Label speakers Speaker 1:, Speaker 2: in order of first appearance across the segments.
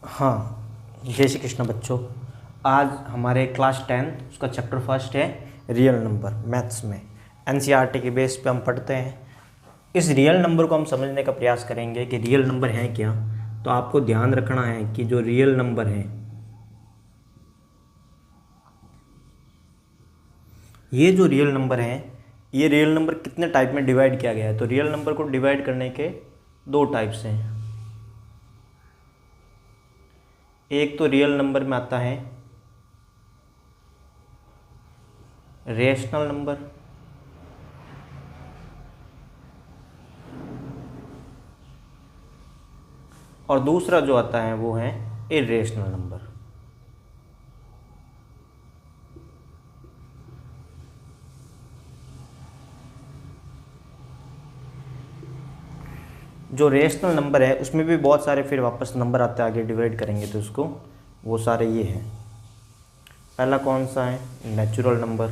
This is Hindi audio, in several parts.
Speaker 1: हाँ, जय श्री कृष्ण बच्चों। आज हमारे क्लास 10 उसका चैप्टर फर्स्ट है रियल नंबर। मैथ्स में एनसीईआरटी के बेस पे हम पढ़ते हैं। इस रियल नंबर को हम समझने का प्रयास करेंगे कि रियल नंबर है क्या। तो आपको ध्यान रखना है कि जो रियल नंबर है, ये जो रियल नंबर है, ये रियल नंबर कितने टाइप में डिवाइड किया गया है। तो रियल नंबर को डिवाइड करने के दो टाइप्स हैं। एक तो रियल नंबर में आता है रेशनल नंबर, और दूसरा जो आता है वो है इरेशनल नंबर। जो रेशनल नंबर है उसमें भी बहुत सारे फिर वापस नंबर आते हैं, आगे डिवाइड करेंगे तो उसको वो सारे ये हैं। पहला कौन सा है? Natural number.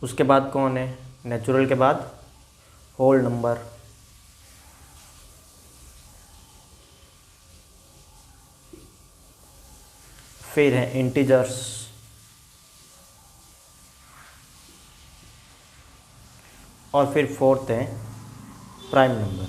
Speaker 1: उसके बाद कौन है? नेचुरल के बाद होल नंबर। फिर है इंटीजर्स, और फिर फोर्थ है प्राइम नंबर।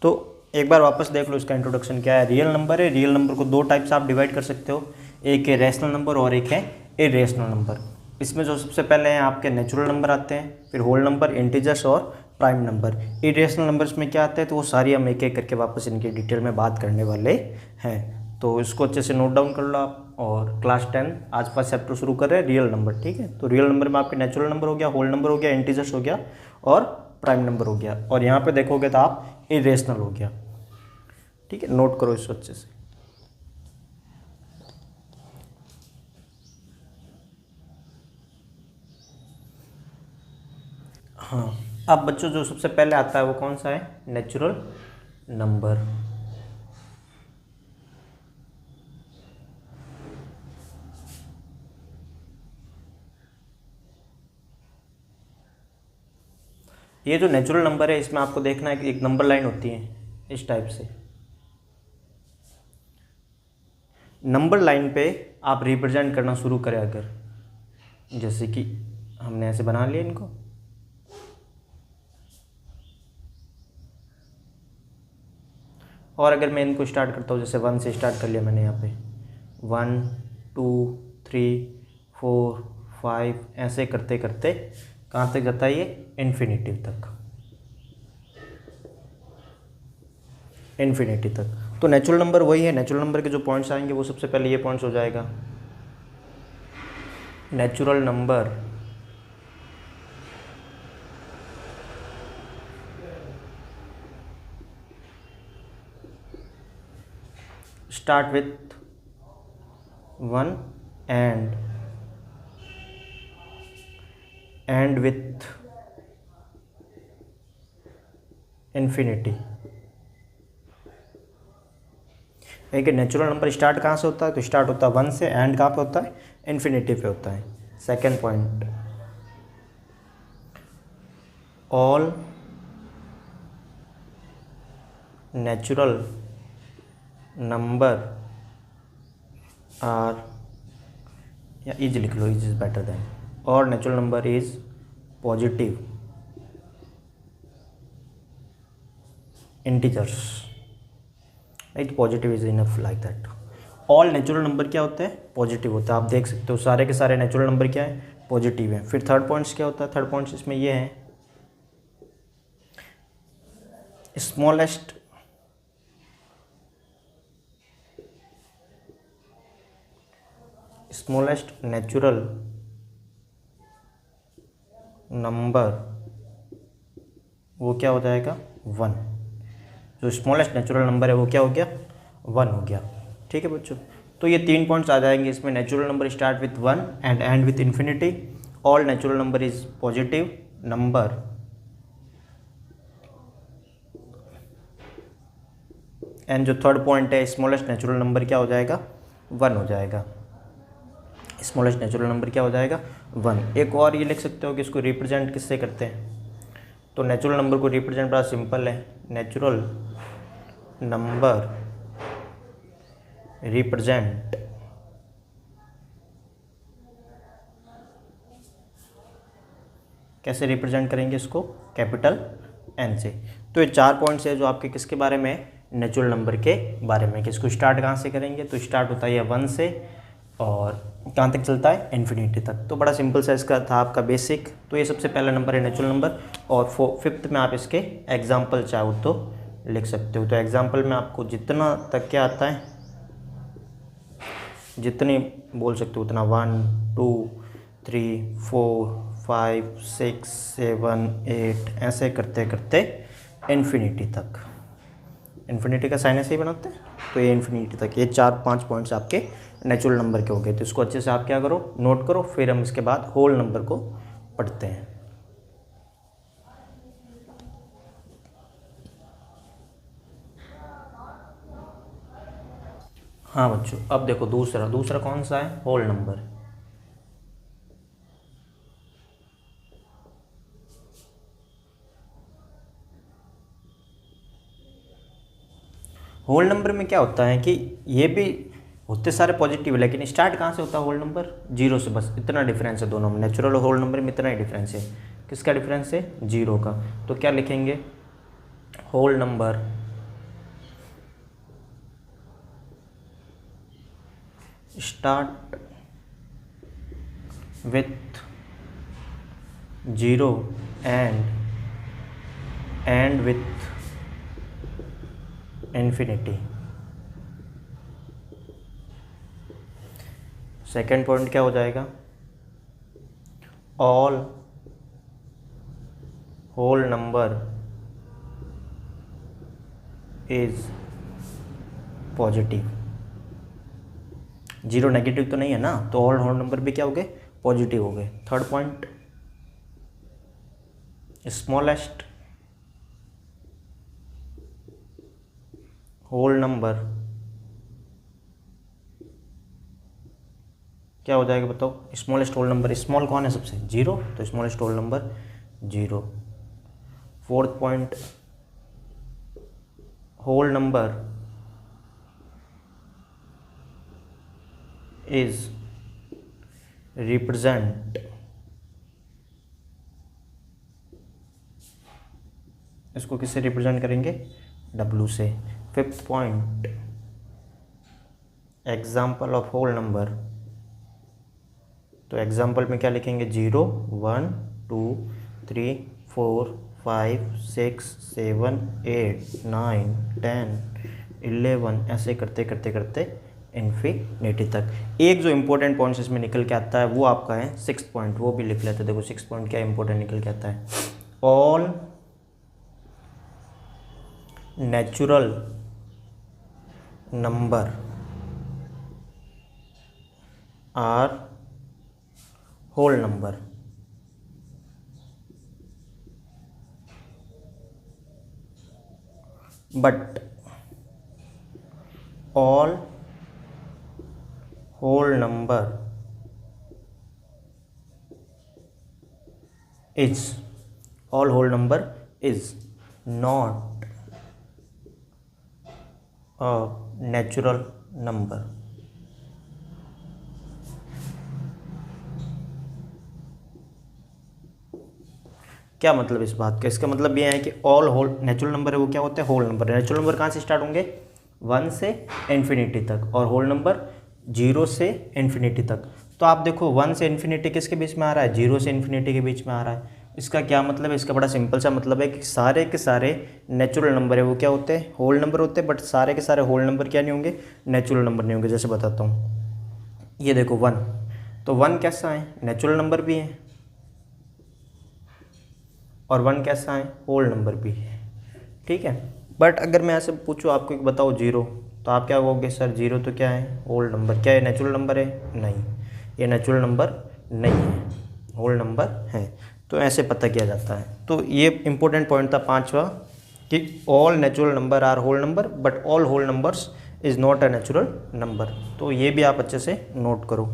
Speaker 1: तो एक बार वापस देख लो इसका इंट्रोडक्शन क्या है। रियल नंबर है, रियल नंबर को दो टाइप से आप डिवाइड कर सकते हो, एक है रेशनल नंबर और एक है इरेशनल नंबर। इसमें जो सबसे पहले हैं आपके नेचुरल नंबर आते हैं, फिर होल नंबर, इंटीजर्स और प्राइम नंबर। इरेशनल नंबर्स में क्या आता है तो वो सारी हम एक एक करके वापस इनकी डिटेल में बात करने वाले हैं। तो इसको अच्छे से नोट डाउन कर लो आप। और क्लास 10 आज पास चैप्टर शुरू कर रहे हैं रियल नंबर, ठीक है। तो रियल नंबर में आपके नेचुरल नंबर हो गया, होल नंबर हो गया, इंटीजर्स हो गया और प्राइम नंबर हो गया। और यहाँ पे देखोगे तो आप इरेशनल हो गया, ठीक है। नोट करो इसको अच्छे से। हाँ, अब बच्चों जो सबसे पहले आता है वो कौन सा है? Natural number. ये जो नेचुरल नंबर है इसमें आपको देखना है कि एक नंबर लाइन होती है इस टाइप से। नंबर लाइन पे आप रिप्रेजेंट करना शुरू करें अगर, जैसे कि हमने ऐसे बना लिया इनको, और अगर मैं इनको स्टार्ट करता हूँ, जैसे 1 से स्टार्ट कर लिया मैंने यहाँ पे, 1 2 3 4 5, ऐसे करते करते कहाँ तक जाता है ये? इन्फिनिटी तक, इन्फिनिटी तक। तो नेचुरल नंबर वही है। नेचुरल नंबर के जो पॉइंट्स आएंगे वो सबसे पहले ये पॉइंट्स हो जाएगा। Natural number start with 1 and and with infinity. एक नेचुरल नंबर स्टार्ट कहाँ से होता है? तो स्टार्ट होता है 1 से, एंड कहाँ पे होता है? इन्फिनिटी पे होता है। Second point, all natural number are, या इज लिख लो, इज बेटर देन, और natural number is positive integers, right. Positive is enough like that. All natural number क्या होते हैं? पॉजिटिव होता है। आप देख सकते हो सारे के सारे नेचुरल नंबर क्या है? पॉजिटिव है। फिर थर्ड पॉइंट्स क्या होता है? थर्ड पॉइंट्स इसमें ये है, स्मॉलेस्ट नेचुरल नंबर, वो क्या हो जाएगा? 1। जो स्मॉलेस्ट नेचुरल नंबर है वो क्या हो गया? 1 हो गया, ठीक है बच्चों। तो ये 3 पॉइंट्स आ जाएंगे इसमें। Natural number start with 1 and and with infinity, all natural number is positive number, and जो थर्ड पॉइंट है स्मॉलेस्ट नेचुरल नंबर क्या हो जाएगा? 1 हो जाएगा। स्मॉलेस्ट नेचुरल नंबर क्या हो जाएगा 1। एक और ये लिख सकते हो कि इसको रिप्रेजेंट किससे करते हैं, तो नेचुरल नंबर को रिप्रेजेंट बड़ा सिंपल है, नेचुरल नंबर रिप्रेजेंट कैसे रिप्रेजेंट करेंगे इसको, कैपिटल एन से। तो ये 4 पॉइंट्स है जो आपके किसके बारे में, नेचुरल नंबर के बारे में। कि इसको स्टार्ट कहाँ से करेंगे, तो स्टार्ट होता है 1 से और कहाँ तक चलता है, इन्फिनिटी तक। तो बड़ा सिंपल सा इसका था आपका बेसिक। तो ये सबसे पहला नंबर है नेचुरल नंबर। और 5th में आप इसके एग्जाम्पल चाहो तो लिख सकते हो। तो एग्जाम्पल में आपको जितना तक क्या आता है, जितनी बोल सकते हो उतना, 1 2 3 4 5 6 7 8 ऐसे करते करते इन्फिनिटी तक। इन्फिनिटी का साइन ऐसे ही बनाते हैं, तो ये इन्फिनिटी तक। ये 4-5 पॉइंट्स आपके नेचुरल नंबर के हो गए। तो इसको अच्छे से आप क्या करो, नोट करो, फिर हम इसके बाद होल नंबर को पढ़ते हैं। हाँ बच्चों, अब देखो दूसरा कौन सा है, होल नंबर। होल नंबर में क्या होता है कि ये भी होते सारे पॉजिटिव है, लेकिन स्टार्ट कहाँ से होता है होल नंबर, 0 से। बस इतना डिफरेंस है दोनों में, नेचुरल और होल नंबर में इतना ही डिफरेंस है। किसका डिफरेंस है, 0 का। तो क्या लिखेंगे, whole number start with 0 and with infinity. Second point क्या हो जाएगा, all whole number is positive. 0 negative तो नहीं है ना, तो ऑल होल नंबर भी क्या हो गए, पॉजिटिव हो गए। Third point, smallest whole number क्या हो जाएगा बताओ, स्मॉलेस्ट होल नंबर। स्मॉल कौन है सबसे, 0, तो smallest whole number 0। Fourth point, whole number is represent, इसको किससे रिप्रेजेंट करेंगे, W से। Fifth point, example of whole number, तो एग्जाम्पल में क्या लिखेंगे, 0 1 2 3 4 5 6 7 8 9 10 11 ऐसे करते करते करते इन्फिनिटी तक। एक जो इंपॉर्टेंट पॉइंट्स इसमें निकल के आता है वो आपका है 6th पॉइंट, वो भी लिख लेते हैं। देखो 6th पॉइंट क्या इंपॉर्टेंट निकल के आता है, all natural number are whole number. But all whole number is, all whole number is not a natural number. क्या मतलब इस बात का, इसका मतलब ये है कि ऑल होल नेचुरल नंबर है वो क्या होते हैं, होल नंबर। नेचुरल नंबर कहाँ से स्टार्ट होंगे, 1 से इन्फिनिटी तक, और होल नंबर 0 से इन्फिनिटी तक। तो आप देखो 1 से इन्फिनिटी किसके बीच में आ रहा है, 0 से इन्फिनिटी के बीच में आ रहा है। इसका क्या मतलब है, इसका बड़ा सिंपल सा मतलब है कि सारे के सारे नेचुरल नंबर है वो क्या होते हैं, होल नंबर होते हैं। बट सारे के सारे होल नंबर क्या नहीं होंगे, नेचुरल नंबर नहीं होंगे। जैसे बताता हूँ, ये देखो 1, तो 1 कैसा है, नेचुरल नंबर भी है, और 1 कैसा है, होल नंबर भी है। ठीक है। बट अगर मैं ऐसे पूछूँ आपको कि बताओ 0, तो आप क्या कहोगे, सर 0 तो क्या है, होल नंबर। क्या है, नेचुरल नंबर है, नहीं, ये नेचुरल नंबर नहीं है, होल नंबर है। तो ऐसे पता किया जाता है। तो ये इंपॉर्टेंट पॉइंट था 5वां, कि all natural number are whole number, but all whole numbers is not a natural number. तो ये भी आप अच्छे से नोट करो।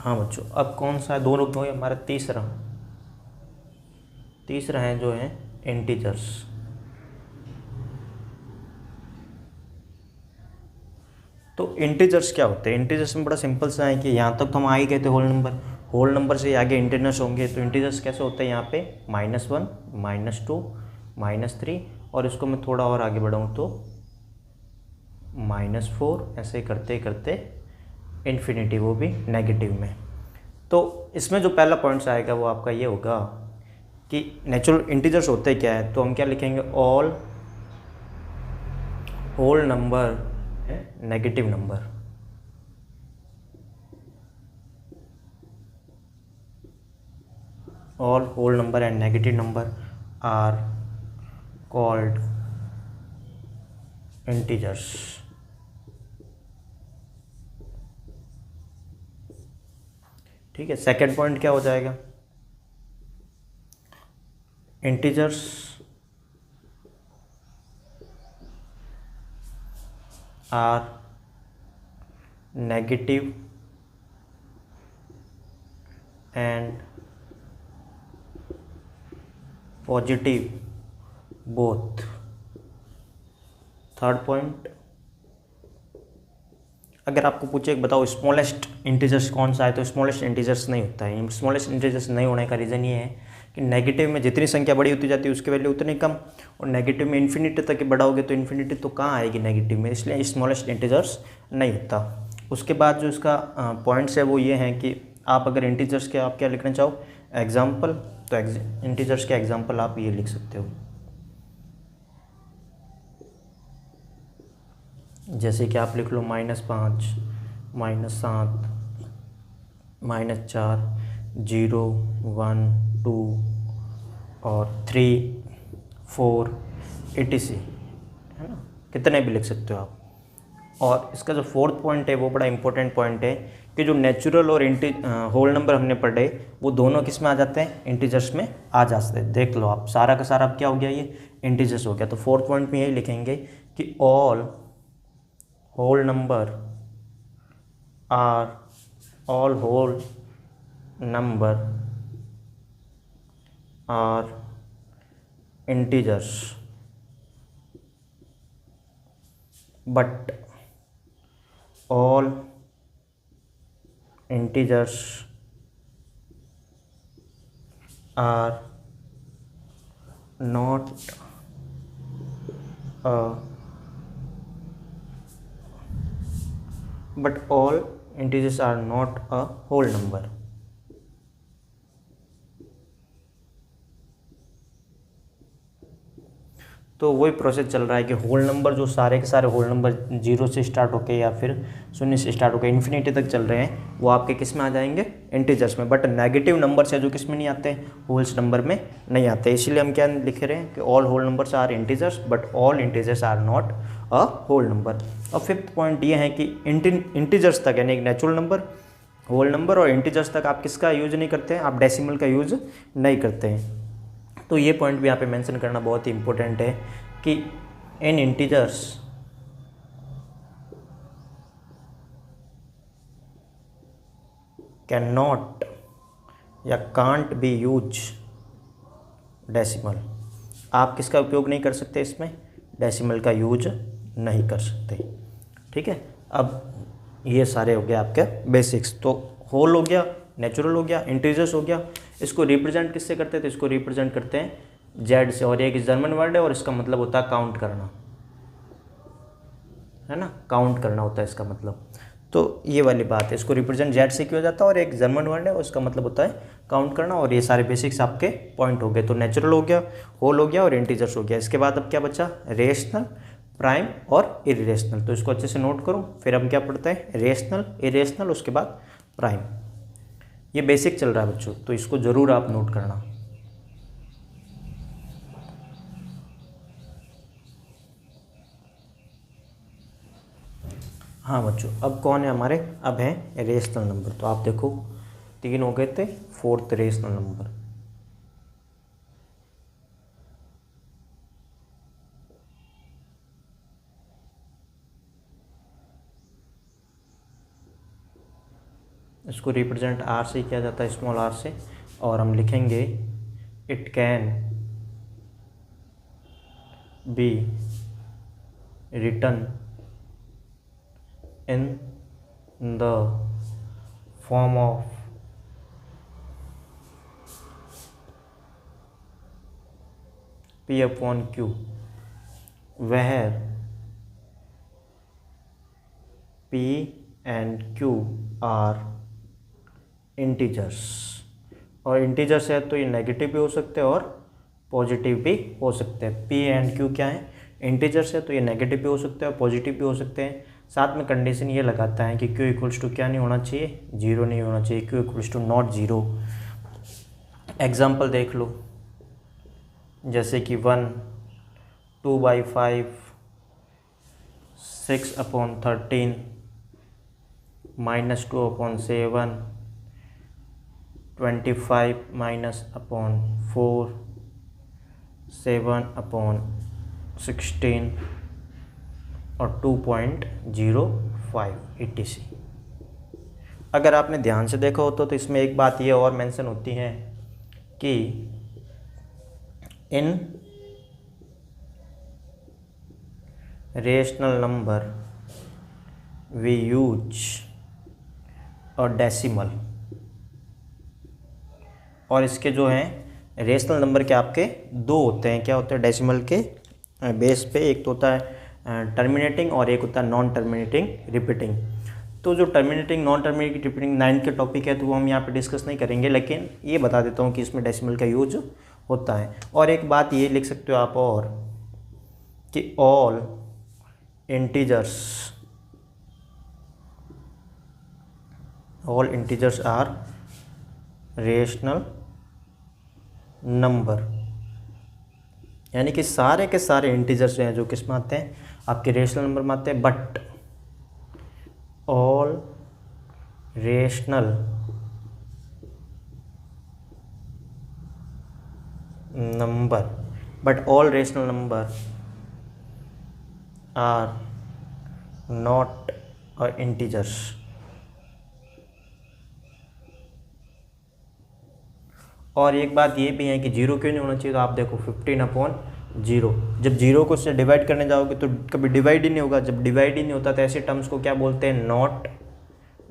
Speaker 1: हाँ बच्चों, अब कौन सा है, दो रुक गए, हमारा तीसरा तीसरा है जो है इंटीजर्स। तो इंटीजर्स क्या होते हैं? इंटीजर्स में बड़ा सिंपल सा है कि यहाँ तक तो हम आ ही गए थे, होल नंबर से आगे इंटीजर्स होंगे। तो इंटीजर्स कैसे होते हैं? यहाँ पे -1, -2, -3, और इसको मैं थोड़ा और आगे बढ़ाऊँ तो -4, ऐसे करते करते इन्फिनिटी, वो भी नेगेटिव में। तो इसमें जो पहला पॉइंट्स आएगा वो आपका ये होगा कि नेचुरल इंटीजर्स होते क्या है। तो हम क्या लिखेंगे? ऑल होल नंबर है negative number. All whole number and negative number are called integers. ठीक है, सेकेंड पॉइंट क्या हो जाएगा? Integers are negative and positive both. Third point, अगर आपको पूछे बताओ स्मॉलेस्ट इंटीजर्स कौन सा है, तो स्मॉलेस्ट इंटीजर्स नहीं होता है। स्मॉलेस्ट इंटीजर्स नहीं होने का रीज़न ये है कि नेगेटिव में जितनी संख्या बड़ी होती जाती है उसकी वैल्यू उतनी कम, और नेगेटिव में इन्फिनिटी तक बढ़ाओगे तो इन्फिनिटी तो कहाँ आएगी नेगेटिव में, इसलिए स्मॉलेस्ट इंटीजर्स नहीं होता। उसके बाद जो इसका पॉइंट्स है वो ये हैं कि आप अगर इंटीजर्स के आप क्या लिखना चाहो एग्जाम्पल, तो इंटीजर्स के एग्जाम्पल आप ये लिख सकते हो, जैसे कि आप लिख लो -5, -7, -4, 0, 1, 2 और 3, 4 etc, है ना, कितने भी लिख सकते हो आप। और इसका जो फोर्थ पॉइंट है वो बड़ा इंपॉर्टेंट पॉइंट है कि जो नेचुरल और होल नंबर हमने पढ़े वो दोनों किस में आ जाते हैं? इंटीजर्स में आ जाते हैं। देख लो आप, सारा का सारा अब क्या हो गया? ये इंटीजर्स हो गया। तो फोर्थ पॉइंट में यही लिखेंगे कि all whole number are all whole number are integers, but all integers are not a but all integers are not a whole number। तो वही प्रोसेस चल रहा है कि होल नंबर जो सारे के सारे होल नंबर 0 से स्टार्ट होके या फिर 0 से स्टार्ट होके इन्फिनिटी तक चल रहे हैं वो आपके किस में आ जाएंगे? इंटीजर्स में। बट नेगेटिव नंबर्स है जो किस में नहीं आते? होल्स नंबर में नहीं आते। इसीलिए हम क्या लिख रहे हैं कि all whole numbers are integers but all integers are not a whole number. और फिफ्थ पॉइंट ये है कि इंटीजर्स तक यानी नेचुरल नंबर, होल नंबर और इंटीजर्स तक आप किसका यूज नहीं करते हैं? आप डेसिमल का यूज नहीं करते हैं। तो ये पॉइंट भी यहाँ पे मेंशन करना बहुत ही इंपॉर्टेंट है कि इन इंटीजर्स कैन नॉट या कांट बी यूज डेसिमल। आप किसका उपयोग नहीं कर सकते? इसमें डेसिमल का यूज नहीं कर सकते। ठीक है, अब ये सारे हो गए आपके बेसिक्स। तो होल हो गया, नेचुरल हो गया, इंटीजर्स हो गया। इसको रिप्रेजेंट किससे करते हैं? तो इसको रिप्रेजेंट करते हैं जेड से, और एक जर्मन वर्ड है और इसका मतलब होता है काउंट करना, है ना, काउंट करना होता है इसका मतलब। तो ये वाली बात है, इसको रिप्रेजेंट जेड से किया जाता है और एक जर्मन वर्ड है और उसका मतलब होता है काउंट करना। और ये सारे बेसिक्स आपके पॉइंट हो गए। तो नेचुरल हो गया, होल हो गया और इंटीजर्स हो गया। इसके बाद अब क्या बचा? रेशनल, प्राइम और इरेशनल। तो इसको अच्छे से नोट करो। फिर हम क्या पढ़ते हैं? रेशनल, इरेशनल, उसके बाद प्राइम। ये बेसिक चल रहा है बच्चों, तो इसको ज़रूर आप नोट करना। हाँ बच्चों, अब कौन है हमारे? अब है रेशनल नंबर। तो आप देखो 3 हो गए थे, फोर्थ रेशनल नंबर। इसको रिप्रेजेंट आर से किया जाता है, स्मॉल आर से, और हम लिखेंगे it can be written in the form of P upon Q where P and Q are integers। और इंटीजर्स है तो ये नेगेटिव भी हो सकते हैं और पॉजिटिव भी हो सकते हैं। P एंड Q क्या है, इंटीजर्स है तो ये नेगेटिव भी हो सकते हैं और पॉजिटिव भी हो सकते हैं। साथ में कंडीशन ये लगाता है कि Q इक्वल्स टू क्या नहीं होना चाहिए, जीरो नहीं होना चाहिए, Q equals to not zero. Example देख लो, जैसे कि 1, 2/5, 6/13, -2/7, 25 -/4, 7/16 और 2.05 etc। अगर आपने ध्यान से देखा हो तो इसमें एक बात ये और मेंशन होती है कि in rational number we use a decimal. और इसके जो हैं रेशनल नंबर के आपके दो होते हैं, क्या होते हैं डेसिमल के बेस पे, एक तो होता है टर्मिनेटिंग और एक होता है नॉन टर्मिनेटिंग रिपीटिंग। तो जो terminating non terminating repeating 9th के टॉपिक है तो वो हम यहाँ पे डिस्कस नहीं करेंगे, लेकिन ये बता देता हूँ कि इसमें डेसिमल का यूज होता है। और एक बात ये लिख सकते हो आप और कि all integers are rational number, यानी कि सारे के सारे इंटीजर्स हैं जो किस में आते हैं, आपके रेशनल नंबर में आते हैं। But all rational number are not integers. और एक बात ये भी है कि जीरो क्यों नहीं होना चाहिए, तो आप देखो 15/0, जब जीरो को से डिवाइड करने जाओगे तो कभी डिवाइड ही नहीं होगा। जब डिवाइड ही नहीं होता तो ऐसे टर्म्स को क्या बोलते हैं, नॉट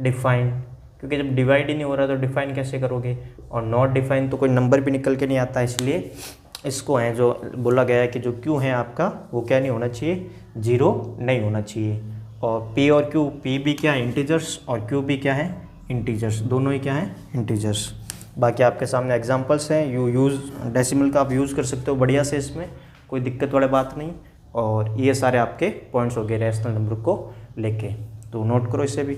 Speaker 1: डिफाइंड, क्योंकि जब डिवाइड ही नहीं हो रहा तो डिफाइन कैसे करोगे। और नॉट डिफाइन तो कोई नंबर भी निकल के नहीं आता, इसलिए इसको है जो बोला गया है कि जो क्यू है आपका वो क्या नहीं होना चाहिए, जीरो नहीं होना चाहिए। और पी और क्यू, पी भी क्या है इंटीजर्स और क्यू भी क्या है इंटीजर्स, दोनों ही क्या है इंटीजर्स। बाकी आपके सामने एग्जांपल्स हैं, यूज़ डेसिमल का आप यूज़ कर सकते हो बढ़िया से, इसमें कोई दिक्कत वाली बात नहीं। और ये सारे आपके पॉइंट्स हो गए रेशनल नंबर को लेके, तो नोट करो इसे भी।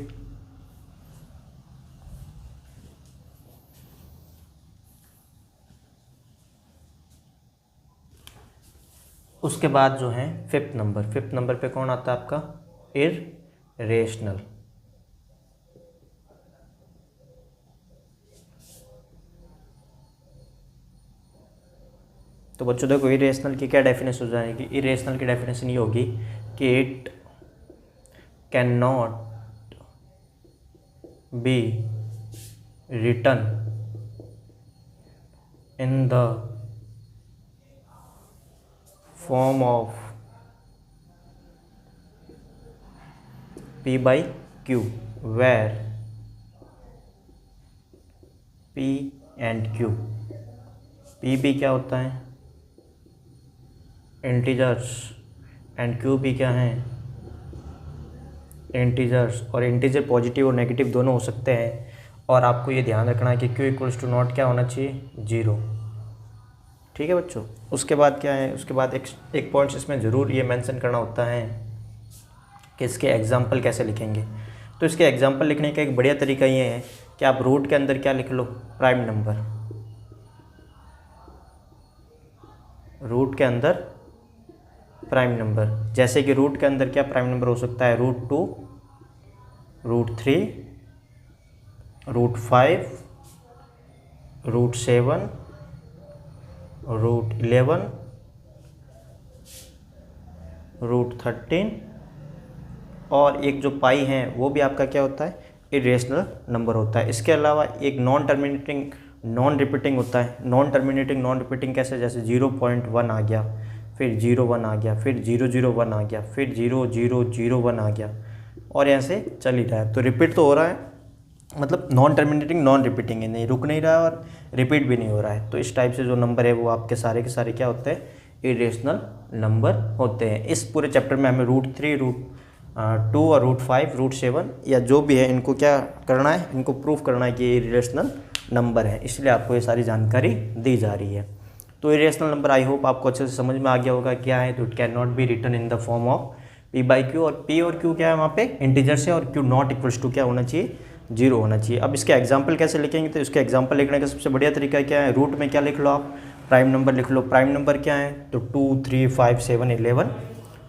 Speaker 1: उसके बाद जो है फिफ्थ नंबर पे कौन आता है आपका, इररेशनल। तो बच्चों देखो इरेशनल की क्या डेफिनेशन हो जाएगी, इरेशनल की डेफिनेशन ये होगी कि it can not be written in the form of P/Q where P and Q, P भी क्या होता है इंटीजर्स एंड Q भी क्या है इंटीजर्स। और इंटीजर पॉजिटिव और नेगेटिव दोनों हो सकते हैं। और आपको ये ध्यान रखना है कि Q इक्वल्स टू नॉट क्या होना चाहिए, जीरो। ठीक है बच्चों। उसके बाद क्या है, उसके बाद एक पॉइंट इसमें ज़रूर ये मेंशन करना होता है कि इसके एग्जाम्पल कैसे लिखेंगे। तो इसके एग्जाम्पल लिखने का एक बढ़िया तरीका ये है कि आप रूट के अंदर क्या लिख लो, प्राइम नंबर। रूट के अंदर प्राइम नंबर, जैसे कि रूट के अंदर क्या प्राइम नंबर हो सकता है, √2, √3, √5, √7, √11, √13 और एक जो पाई है वो भी आपका क्या होता है इरेशनल नंबर होता है। इसके अलावा एक नॉन टर्मिनेटिंग नॉन रिपीटिंग होता है। नॉन टर्मिनेटिंग नॉन रिपीटिंग कैसे, जैसे 0.1 आ गया, फिर 0.1 आ गया, फिर 0.01 आ गया, फिर 0.001 आ गया, और ऐसे चल ही रहा है। तो रिपीट तो हो रहा है, मतलब नॉन टर्मिनेटिंग नॉन रिपीटिंग है, नहीं रुक नहीं रहा है और रिपीट भी नहीं हो रहा है। तो इस टाइप से जो नंबर है वो आपके सारे के सारे क्या होते हैं, इरेशनल नंबर होते हैं। इस पूरे चैप्टर में हमें √3, √2 और √5, √7 या जो भी है, इनको क्या करना है, इनको प्रूफ करना है कि ये इरेशनल नंबर है, इसलिए आपको ये सारी जानकारी दी जा रही है। तो इरेशनल नंबर आई होप आपको अच्छे से समझ में आ गया होगा क्या है। तो it can not be written in the form of p/q, और p और q क्या है वहाँ पे इंटीजर्स है, और q नॉट इक्वल्स टू क्या होना चाहिए, 0 होना चाहिए। अब इसके एग्जाम्पल कैसे लिखेंगे, तो इसके एग्जाम्पल लिखने का सबसे बढ़िया तरीका क्या है, रूट में क्या लिख लो आप, प्राइम नंबर लिख लो। प्राइम नंबर क्या है, तो 2, 3, 5, 7, 11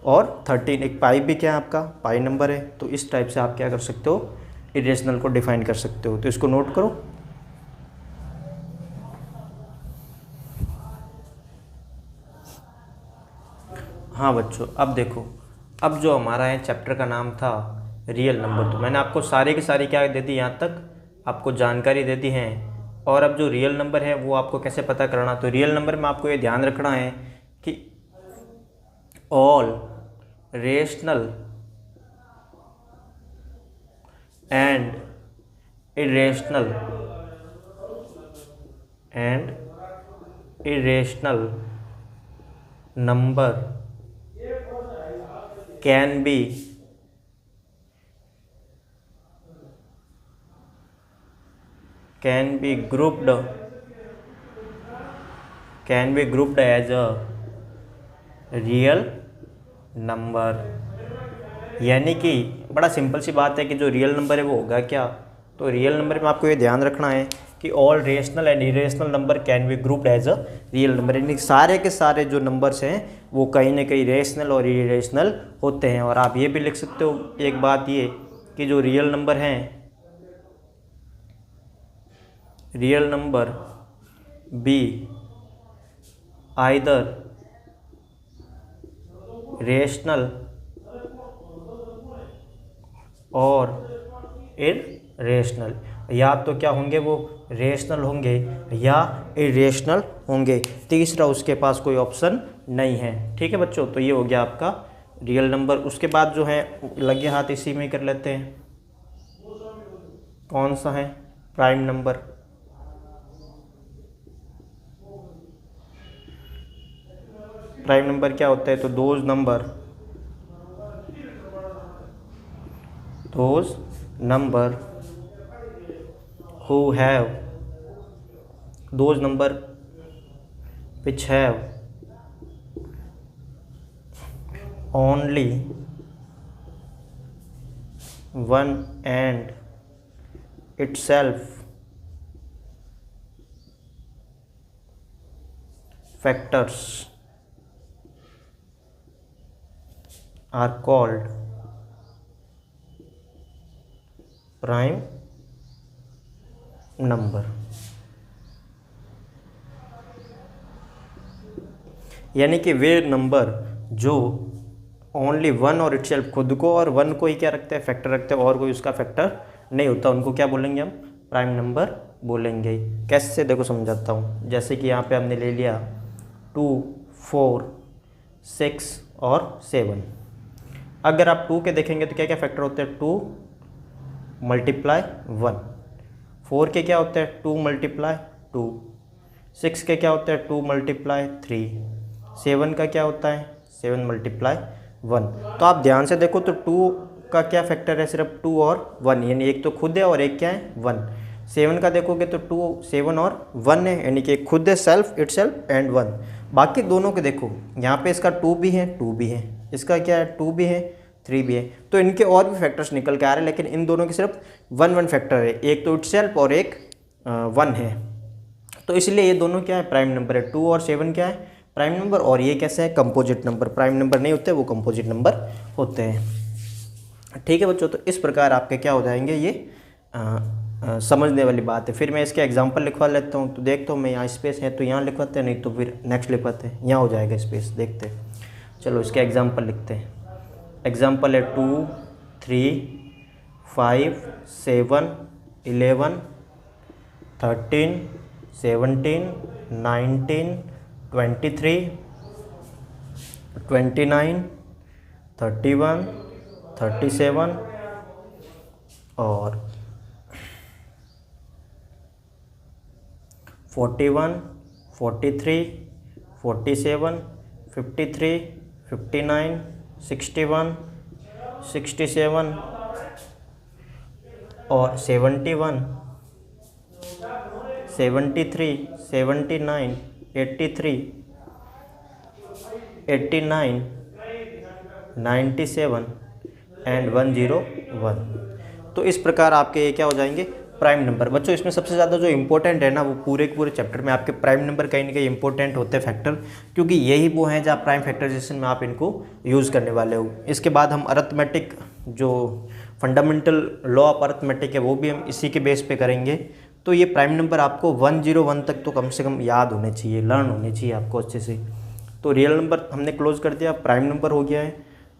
Speaker 1: और 13। एक पाई भी क्या है आपका, पाई नंबर है। तो इस टाइप से आप क्या कर सकते हो, इरेशनल को डिफाइन कर सकते हो। तो इसको नोट करो। हाँ बच्चों, अब देखो, अब जो हमारा है चैप्टर का नाम था रियल नंबर, तो मैंने आपको सारे के सारे क्या दे दी, यहाँ तक आपको जानकारी दे दी है। और अब जो रियल नंबर है वो आपको कैसे पता करना, तो रियल नंबर में आपको ये ध्यान रखना है कि all rational and irrational number can B grouped as a real number. यानी कि बड़ा सिंपल सी बात है कि जो रियल नंबर है वो होगा क्या, तो रियल नंबर में आपको ये ध्यान रखना है कि all rational and irrational number can be grouped as a real number. यानी सारे के सारे जो नंबर्स हैं वो कहीं ना कहीं रेशनल और इरेशनल होते हैं। और आप ये भी लिख सकते हो एक बात ये कि जो रियल नंबर हैं, real number be either rational और इरेशनल, या तो क्या होंगे वो रेशनल होंगे या इरेशनल होंगे। तीसरा उसके पास कोई ऑप्शन नहीं है। ठीक है बच्चों, तो ये हो गया आपका रियल नंबर। उसके बाद जो है लगे हाथ इसी में कर लेते हैं, कौन सा है, प्राइम नंबर। प्राइम नंबर क्या होता है, तो those number who have those number which have only one and itself factors are called prime number. यानी कि वे नंबर जो ओनली वन और इटसेल्फ, खुद को और वन को ही क्या रखते हैं, फैक्टर रखते हैं, और कोई उसका फैक्टर नहीं होता, उनको क्या बोलेंगे हम, प्राइम नंबर बोलेंगे। कैसे, देखो समझाता हूँ। जैसे कि यहाँ पे हमने ले लिया 2, 4, 6 और 7। अगर आप 2 के देखेंगे तो क्या क्या फैक्टर होते हैं, 2 मल्टीप्लाई 1। 4 के क्या होते हैं, 2 मल्टीप्लाई 2। 6 के क्या होते हैं, 2 मल्टीप्लाई 3। 7 का क्या होता है, 7 मल्टीप्लाई 1। तो आप ध्यान से देखो तो 2 का क्या फैक्टर है, सिर्फ 2 और 1, यानी एक तो खुद है और एक क्या है, 1। 7 का देखोगे तो 2, 7 और 1 है, यानी कि एक खुद है, सेल्फ, इटसेल्फ एंड 1। बाकी दोनों के देखो, यहाँ पे इसका 2 भी है, 2 भी है, इसका क्या है, 2 भी है, 3 भी है। तो इनके और भी फैक्टर्स निकल के आ रहे हैं, लेकिन इन दोनों के सिर्फ 1 फैक्टर है, एक तो इटसेल्फ और एक 1 है। तो इसलिए ये दोनों क्या है, प्राइम नंबर है। 2 और 7 क्या है, प्राइम नंबर, और ये कैसे है, कंपोजिट नंबर। प्राइम नंबर नहीं होते, वो कंपोजिट नंबर होते हैं। ठीक है बच्चों, तो इस प्रकार आपके क्या हो जाएंगे, ये समझने वाली बात है। फिर मैं इसके एग्जांपल लिखवा लेता हूँ। तो देखता हूँ मैं, यहाँ स्पेस है तो यहाँ लिखवाते हैं, नहीं तो फिर नेक्स्ट लिखवाते हैं, यहाँ हो जाएगा स्पेस। देखते हैं, चलो इसके एग्जांपल लिखते हैं। एग्जांपल है 2, 3, 5 7 11 13 17 19 23 29 31 37 और 41 43 47 53 59 61 67 और 71 73 79 83 89 97 एंड 101। तो इस प्रकार आपके ये क्या हो जाएंगे, प्राइम नंबर। बच्चों इसमें सबसे ज़्यादा जो इंपॉर्टेंट है ना, वो पूरे के पूरे चैप्टर में आपके प्राइम नंबर कहीं ना कहीं इंपॉर्टेंट होते हैं फैक्टर, क्योंकि यही वो हैं जहाँ प्राइम फैक्टराइजेशन में आप इनको यूज़ करने वाले हो। इसके बाद हम अरिथमेटिक, जो फंडामेंटल लॉ ऑफ अरिथमेटिक है, वो भी हम इसी के बेस पे करेंगे। तो ये प्राइम नंबर आपको 101 तक तो कम से कम याद होने चाहिए, लर्न होने चाहिए आपको अच्छे से। तो रियल नंबर हमने क्लोज कर दिया, प्राइम नंबर हो गया है,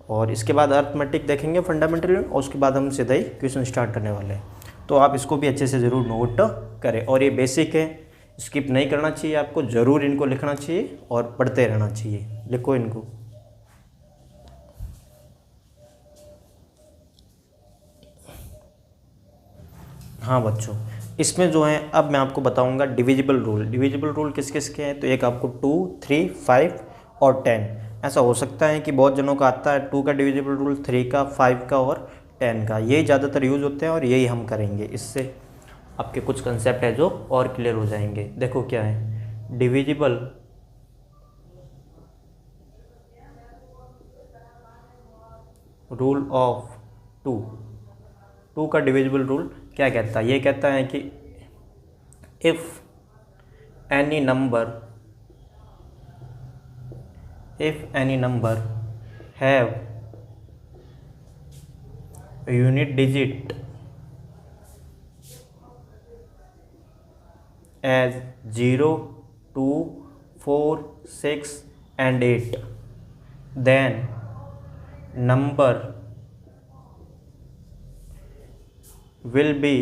Speaker 1: और इसके बाद अरिथमेटिक देखेंगे फंडामेंटल, और उसके बाद हम सीधा ही क्वेश्चन स्टार्ट करने वाले हैं। तो आप इसको भी अच्छे से ज़रूर नोट करें, और ये बेसिक है, स्किप नहीं करना चाहिए आपको, ज़रूर इनको लिखना चाहिए और पढ़ते रहना चाहिए। लिखो इनको। हाँ बच्चों, इसमें जो है अब मैं आपको बताऊंगा डिविजिबल रूल। डिविजिबल रूल किस किस के हैं, तो एक आपको 2 3 5 और 10। ऐसा हो सकता है कि बहुत जनों का आता है 2 का डिविजिबल रूल, 3 का, 5 का और 10 का, यही ज़्यादातर यूज़ होते हैं और यही हम करेंगे। इससे आपके कुछ कंसेप्ट है जो और क्लियर हो जाएंगे। देखो क्या है, डिविजिबल रूल ऑफ 2 का डिविजिबल रूल क्या कहता है, ये कहता है कि if any number have unit digit as 0 2 4 6 and 8, then number will be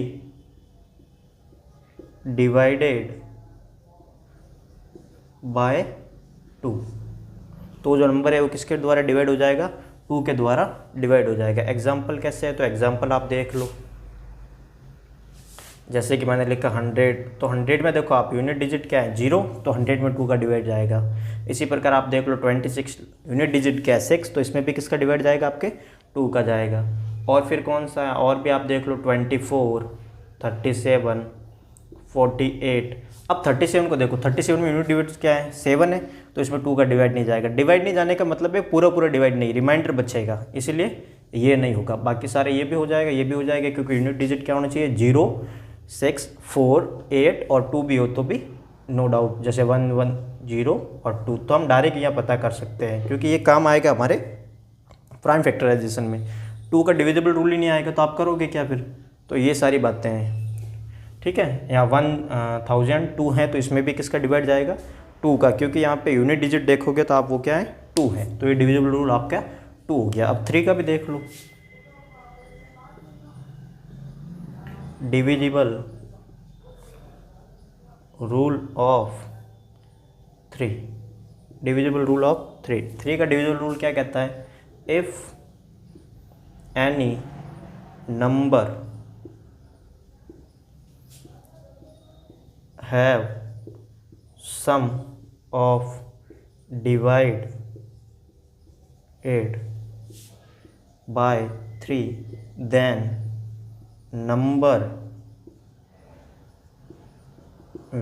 Speaker 1: divided by 2। तो जो नंबर है वो किसके द्वारा डिवाइड हो जाएगा, 2 के द्वारा डिवाइड हो जाएगा। एग्जाम्पल कैसे है, तो एग्जाम्पल आप देख लो। जैसे कि मैंने लिखा 100, तो 100 में देखो आप यूनिट डिजिट क्या है, 0, तो 100 में 2 का डिवाइड जाएगा। इसी प्रकार आप देख लो 26, यूनिट डिजिट क्या है 6, तो इसमें भी किसका डिवाइड जाएगा, आपके 2 का जाएगा। और फिर कौन सा है, और भी आप देख लो 24 37 48। अब 37 को देखो, 37 में यूनिट डिजिट क्या है 7 है, तो इसमें 2 का डिवाइड नहीं जाएगा। डिवाइड नहीं जाने का मतलब है पूरा डिवाइड नहीं, रिमाइंडर बचेगा, इसलिए ये नहीं होगा। बाकी सारे ये भी हो जाएगा, ये भी हो जाएगा, क्योंकि यूनिट डिजिट क्या होना चाहिए, 0 6 4 8 और 2 भी हो तो भी नो डाउट, जैसे 1 1 0 और 2, तो हम डायरेक्ट यहाँ पता कर सकते हैं, क्योंकि ये काम आएगा हमारे प्राइम फैक्टराइजेशन में। 2 का डिविजिबल रूल ही नहीं आएगा तो आप करोगे क्या फिर। तो ये सारी बातें हैं, ठीक है। यहाँ 1002 है, तो इसमें भी किसका डिवाइड जाएगा, 2 का, क्योंकि यहाँ पे यूनिट डिजिट देखोगे तो आप वो क्या है 2 है, तो ये डिविजिबल रूल आपका 2 हो गया। अब 3 का भी देख लो, divisible rule of 3। Divisible rule of 3 का डिविजिबल रूल क्या कहता है, if any number have sum of divide by 3 then number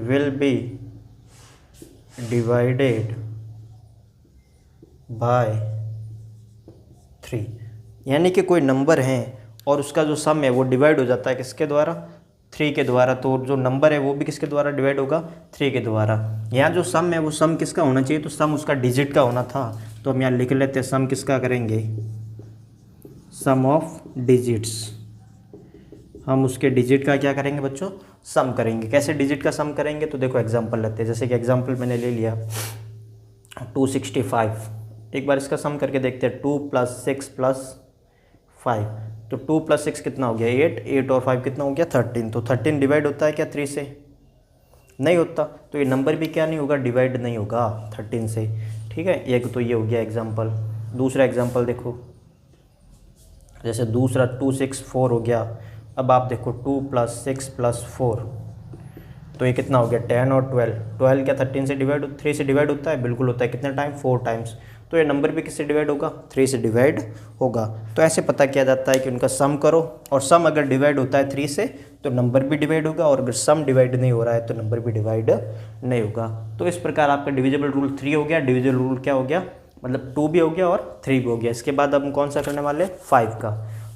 Speaker 1: will be divided by 3। यानी कि कोई नंबर है और उसका जो सम है वो डिवाइड हो जाता है किसके द्वारा, 3 के द्वारा। तो जो नंबर है वो भी किसके द्वारा डिवाइड होगा, 3 के द्वारा। यहाँ जो सम है वो सम किसका होना चाहिए, तो सम उसका डिजिट का होना था, तो हम यहाँ लिख लेते हैं सम किसका करेंगे, सम ऑफ डिजिट्स। हम उसके डिजिट का क्या करेंगे बच्चों, सम करेंगे। कैसे डिजिट का सम करेंगे, तो देखो एग्जांपल लेते हैं। जैसे कि एग्जांपल मैंने ले लिया 265, एक बार इसका सम करके देखते हैं। 2 + 6 + 5। तो 2 + 6 कितना हो गया 8, 8 और 5 कितना हो गया 13। तो 13 डिवाइड होता है क्या 3 से? नहीं होता। तो ये नंबर भी क्या नहीं होगा, डिवाइड नहीं होगा 13 से। ठीक है, एक तो ये हो गया एग्जाम्पल। दूसरा एग्जाम्पल देखो, जैसे दूसरा 2 6 4 हो गया। अब आप देखो 2 + 6 + 4, तो ये कितना हो गया 10 और 12। 12 क्या 13 से डिवाइड 3 से डिवाइड होता है? बिल्कुल होता है। कितने टाइम? 4 टाइम्स। तो ये नंबर भी किससे डिवाइड होगा? 3 से डिवाइड होगा। तो ऐसे पता किया जाता है कि उनका सम करो, और सम अगर डिवाइड होता है 3 से तो नंबर भी डिवाइड होगा, और अगर सम डिवाइड नहीं हो रहा है तो नंबर भी डिवाइड नहीं होगा। तो इस प्रकार आपका डिविजिबल रूल 3 हो गया, डिविजिबल रूल क्या हो गया, मतलब 2 भी हो गया और 3 भी हो गया। इसके बाद हम कौन सा करने वाले? 5 का।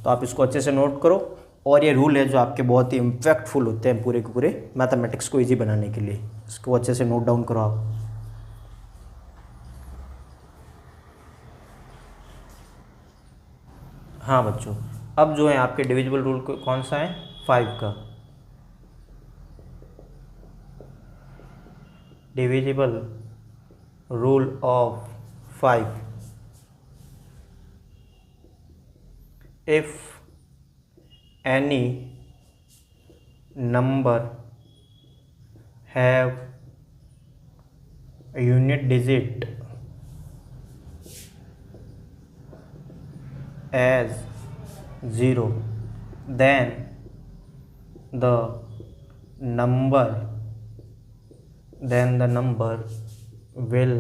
Speaker 1: तो आप इसको अच्छे से नोट करो, और ये रूल है जो आपके बहुत ही इम्पैक्टफुल होते हैं पूरे के पूरे मैथमेटिक्स को ईजी बनाने के लिए। इसको अच्छे से नोट डाउन करो आप। हाँ बच्चों, अब जो है आपके डिविजिबल रूल कौन सा है? 5 का। Divisible rule of 5, if any number have a unit digit as 0, then the number will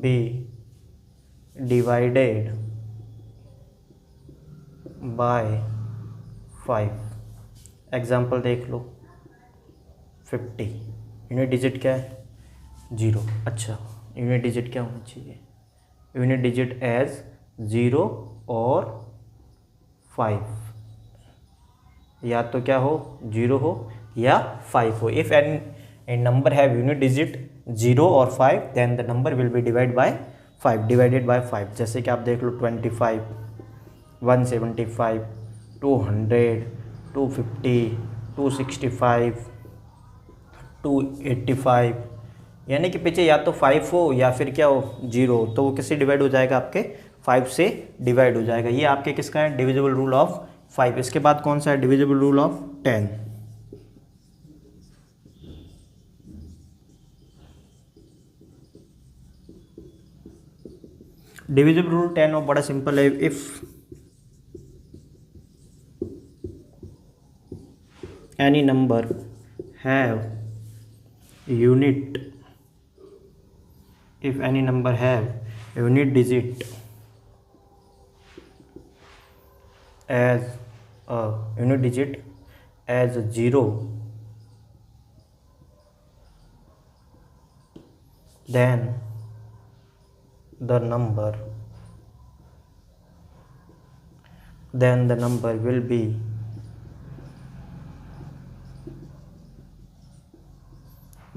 Speaker 1: be divided by 5। Example देख लो, 50 यूनिट डिजिट क्या है? 0। अच्छा, यूनिट डिजिट क्या होना चाहिए? यूनिट डिजिट एज 0 और 5, या तो क्या हो 0 हो या 5 हो। If any number have unit digit 0 और 5 then the number will be divide by 5, divided by 5। जैसे कि आप देख लो 25, 175, 200, 250, 265, 285, यानी कि पीछे या तो 5 हो या फिर क्या हो 0 हो, तो वो किससे डिवाइड हो जाएगा? आपके 5 से डिवाइड हो जाएगा। ये आपके किसका है? Divisible rule of 5। इसके बाद कौन सा है? Divisible rule of 10। Divisible rule 10 और बड़ा सिंपल है। If any number have unit, if any number have unit digit as a unit digit as 0, then the number will be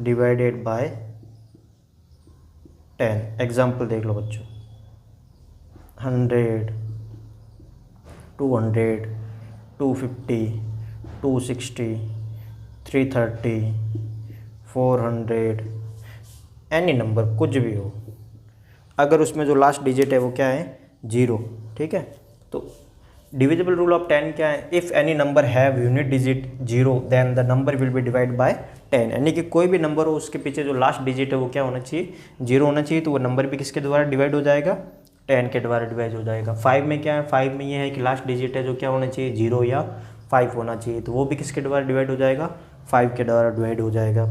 Speaker 1: divided by 10। Example देख लो बच्चों, 100, 200, 250, 260, 330, 400, एनी नंबर कुछ भी हो, अगर उसमें जो लास्ट डिजिट है वो क्या है? 0। ठीक है, तो डिविजिबल रूल ऑफ 10 क्या है? If any number have unit digit 0 then the number will be divide by 10, यानी कि कोई भी नंबर हो उसके पीछे जो लास्ट डिजिट है वो क्या होना चाहिए? 0 होना चाहिए। तो वो नंबर भी किसके द्वारा डिवाइड हो जाएगा? 10 के द्वारा डिवाइड हो जाएगा। 5 में क्या है? 5 में ये है कि लास्ट डिजिट है जो क्या होना चाहिए? 0 या 5 होना चाहिए, तो वो भी किसके द्वारा डिवाइड हो जाएगा? 5 के द्वारा डिवाइड हो जाएगा।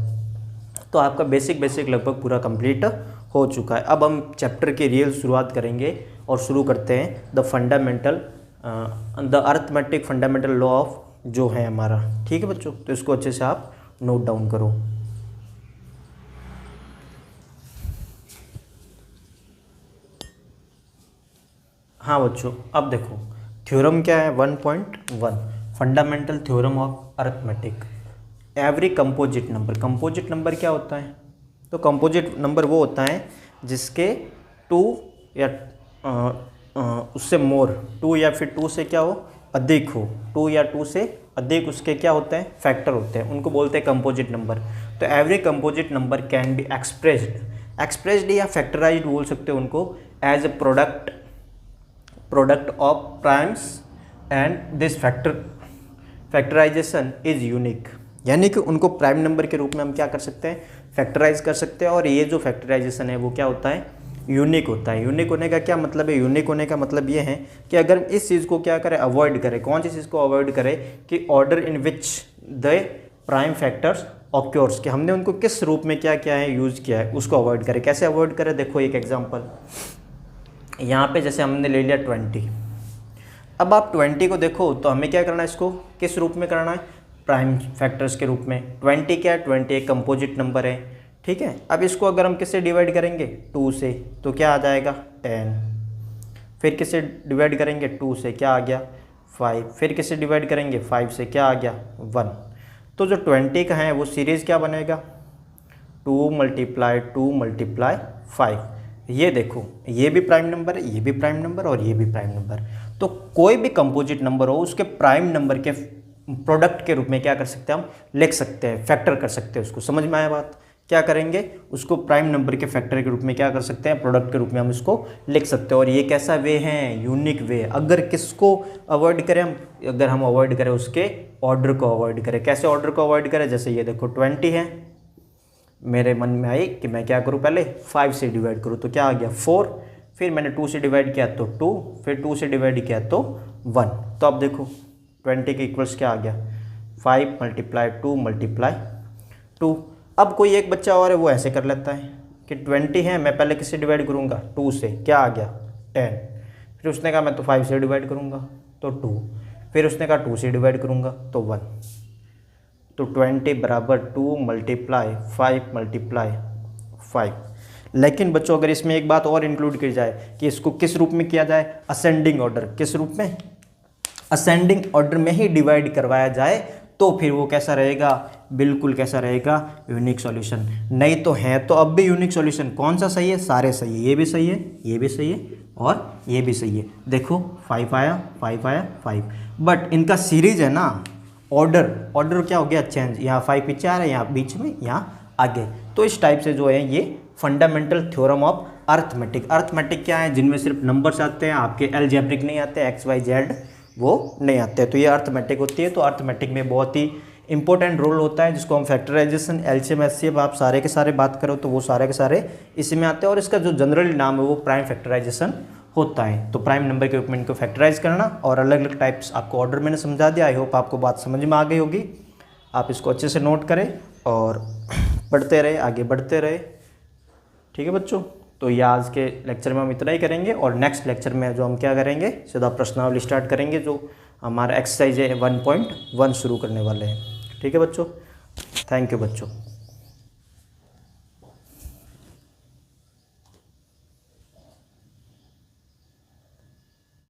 Speaker 1: तो आपका बेसिक लगभग पूरा कंप्लीट हो चुका है। अब हम चैप्टर की रियल शुरुआत करेंगे और शुरू करते हैं the arithmetic fundamental law of जो है हमारा। ठीक है बच्चों, तो इसको अच्छे से आप नोट डाउन करो। हाँ बच्चों, अब देखो थ्योरम क्या है? 1.1 fundamental theorem of arithmetic. Every composite number क्या होता है? तो कंपोजिट नंबर वो होता है जिसके 2 या उससे मोर, 2 या फिर 2 से क्या हो? अधिक हो। 2 या 2 से अधिक उसके क्या होते हैं? फैक्टर होते हैं, उनको बोलते हैं कंपोजिट नंबर। तो every composite number can be expressed या फैक्टराइज्ड बोल सकते हो उनको, as a product of primes and this factorisation is unique, यानी कि उनको प्राइम नंबर के रूप में हम क्या कर सकते हैं, फैक्टराइज कर सकते हैं। और ये जो फैक्टराइजेशन है वो क्या होता है, यूनिक होता है। यूनिक होने का क्या मतलब है, यूनिक होने का मतलब ये है कि अगर इस चीज़ को क्या करें, अवॉइड करें, कौन सी चीज़ को अवॉइड करें, कि order in which the prime factors occurs, कि हमने उनको किस रूप में क्या किया है, यूज़ किया है, उसको अवॉइड करें। कैसे अवॉइड करें, देखो एक एग्जांपल यहाँ पे जैसे हमने ले लिया 20। अब आप 20 को देखो तो हमें क्या करना है, इसको किस रूप में करना है, प्राइम फैक्टर्स के रूप में। 20 क्या है, 20 एक कंपोजिट नंबर है, ठीक है। अब इसको अगर हम किससे डिवाइड करेंगे, 2 से, तो क्या आ जाएगा 10। फिर किससे डिवाइड करेंगे, 2 से, क्या आ गया 5। फिर किससे डिवाइड करेंगे, 5 से, क्या आ गया 1। तो जो 20 का है वो सीरीज़ क्या बनेगा, 2 × 2 × 5। ये देखो, ये भी प्राइम नंबर है, ये भी प्राइम नंबर और ये भी प्राइम नंबर। तो कोई भी कंपोजिट नंबर हो उसके प्राइम नंबर के प्रोडक्ट के रूप में क्या कर सकते हैं, हम लिख सकते हैं, फैक्टर कर सकते हैं उसको। समझ में आया बात, क्या करेंगे, उसको प्राइम नंबर के फैक्टर के रूप में क्या कर सकते हैं, प्रोडक्ट के रूप में हम इसको लिख सकते हैं। और ये कैसा वे है, यूनिक वे। अगर किसको अवॉइड करें हम, अगर हम अवॉइड करें उसके ऑर्डर को अवॉइड करें। कैसे ऑर्डर को अवॉइड करें, जैसे ये देखो 20 है, मेरे मन में आई कि मैं क्या करूँ, पहले 5 से डिवाइड करूँ, तो क्या आ गया 4। फिर मैंने 2 से डिवाइड किया तो 2, फिर 2 से डिवाइड किया तो 1। तो अब देखो 20 के इक्वल्स क्या आ गया, 5 × 2 × 2। अब कोई एक बच्चा और है वो ऐसे कर लेता है कि 20 है, मैं पहले किससे डिवाइड करूँगा, 2 से, क्या आ गया 10। फिर उसने कहा मैं तो 5 से डिवाइड करूँगा तो 2। फिर उसने कहा 2 से डिवाइड करूँगा तो 1। तो 20 बराबर 2 × 5 × 5। लेकिन बच्चों अगर इसमें एक बात और इंक्लूड की जाए कि इसको किस रूप में किया जाए, असेंडिंग ऑर्डर। किस रूप में, असेंडिंग ऑर्डर में ही डिवाइड करवाया जाए, तो फिर वो कैसा रहेगा, बिल्कुल कैसा रहेगा, यूनिक सॉल्यूशन। नहीं तो है तो अब भी यूनिक सॉल्यूशन। कौन सा सही है, सारे सही है, ये भी सही है, ये भी सही है और ये भी सही है। देखो 5 आया, 5 आया, 5, बट इनका सीरीज है ना, ऑर्डर क्या हो गया, चेंज। यहाँ 5 पीछे आ रहा है, यहाँ बीच में, यहाँ आगे। तो इस टाइप से जो है ये fundamental theorem of arithmetic. Arithmetic क्या है, जिनमें सिर्फ नंबर्स आते हैं, आपके अलजेब्रिक नहीं आते, एक्स वाई जेड वो नहीं आते, तो ये अर्थमेटिक होती है। तो अर्थमेटिक में बहुत ही इंपॉर्टेंट रोल होता है, जिसको हम फैक्टराइजेशन, एलसीएम, एचसीएफ, आप सारे के सारे बात करो तो वो सारे के सारे इसमें आते हैं। और इसका जो जनरल नाम है वो प्राइम फैक्टराइजेशन होता है। तो प्राइम नंबर के रूप में इनको फैक्टराइज करना, और अलग अलग टाइप्स आपको ऑर्डर मैंने समझा दिया। आई होप आपको बात समझ में आ गई होगी। आप इसको अच्छे से नोट करें और पढ़ते रहे, आगे बढ़ते रहे, ठीक है बच्चों। तो ये आज के लेक्चर में हम इतना ही करेंगे, और नेक्स्ट लेक्चर में जो हम क्या करेंगे, सीधा प्रश्नावली स्टार्ट करेंगे, जो हमारा एक्सरसाइज है 1.1 शुरू करने वाले हैं। ठीक है बच्चों, थैंक यू बच्चों।